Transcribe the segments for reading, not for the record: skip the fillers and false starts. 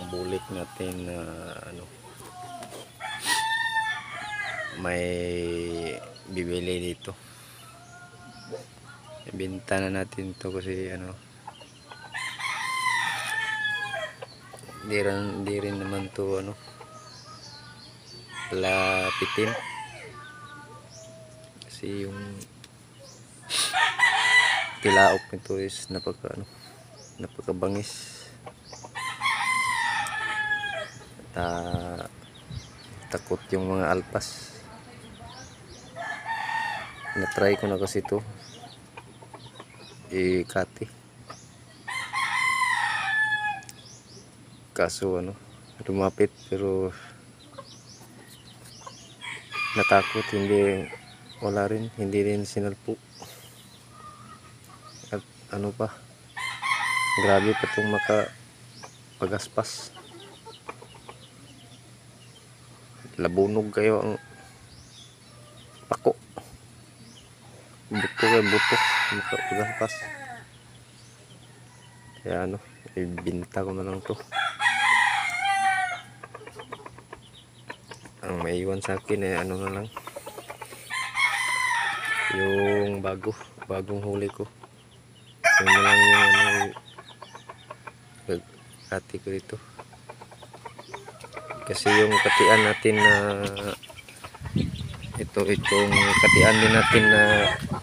bulik natin na ano, may bibili dito. Ibenta na natin to kasi ano, di rin naman to ano, lapitin kasi yung tilaok nito is napakabangis at takot yung mga alpas. Na-try ko na kasi ito ikati, kaso ano, lumapit pero natakot, hindi rin sinalpo. At ano pa, grabe pa itong makapagaspas. Labunog kayo ang pako, buto makapagaspas. Kaya ano, ibinta ko na lang to. Ang maiwan sa akin ay ano na lang, yung bagong huli ko. Yun na lang yung ano, kati ko dito. Kasi yung katian natin na itong katian din natin na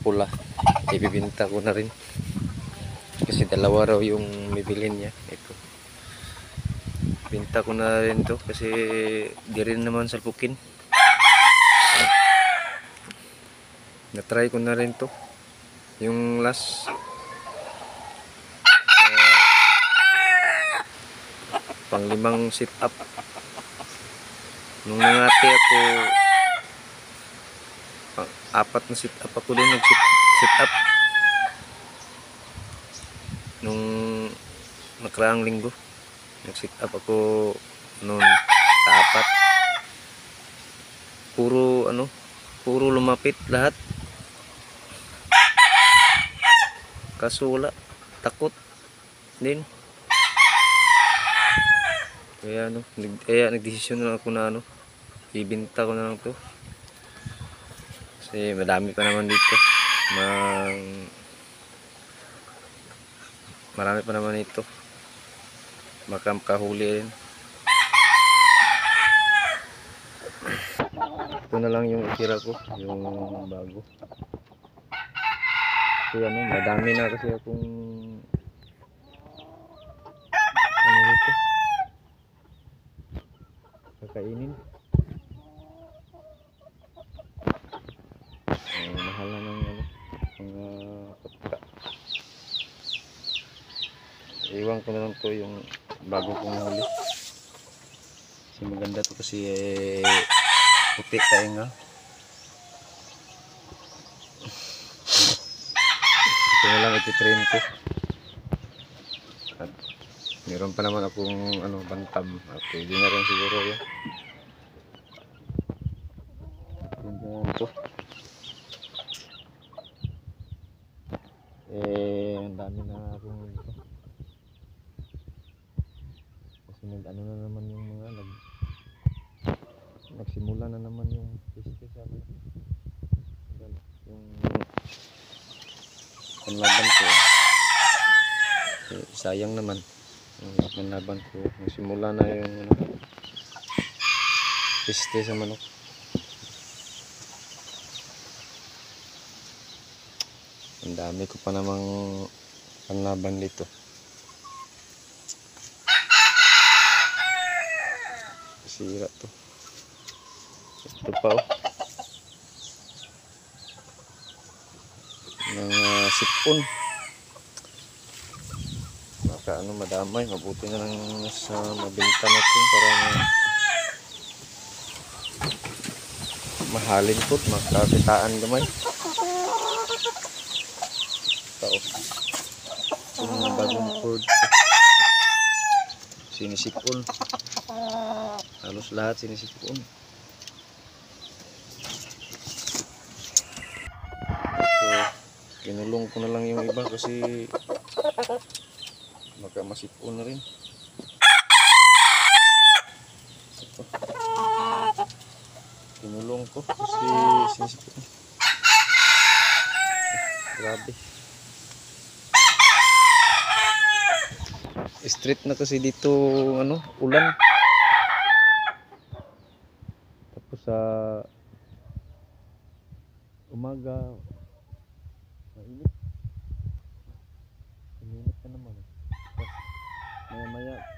pula, ibibinta ko na rin. Kasi dalawa raw yung bibilhin niya. Ito, binta ko na rin to kasi di rin naman salpukin. Na-try ko na rin to yung last pang-5 sit up nung nangati ako. 4 na sit up ako doon, sit up nung nakaraang linggo. Nag-sit up ako noon sa 4. Puro lumapit lahat. Kaso wala, takot din. Kaya nagdesisyon na lang ako na ibenta ko na lang to. Kasi madami pa naman dito. Marami pa naman ito. Baka makahuli rin. Ito na lang yung itira ko, yung bago. Kasi madami na kasi akong ito kakainin. Mahal na ng mga patka. Iwan ko na lang to yung bago kong huli. Kasi maganda to kasi puti tayo nga. Ito na lang ititrain ko. At meron pa naman akong bantam. Pwede na rin siguro yan. Ito. Ang dami na akong ito. Kasi na naman yung mga nagsimula na naman yung piste, sabi ko. Yung panlaban ko, sayang naman yung panlaban ko. Nagsimula na yung piste sa manok. Ang dami ko pa namang panlaban dito. Sira to. Ito pa mga sipon. Baka madamay, mabuti na lang sa mabenta natin para mahalin po, makakitaan gamay. Yung bagong cord, sinisipon. Halos lahat sinisipon. So, kinulong ko na lang yung iba kasi baka masipon na rin. ito. Kinulong ko kasi sinisipit. Grabe. Street na kasi dito ano, ulan. Tapos sa umaga mainit. Uminit na naman. Maya maya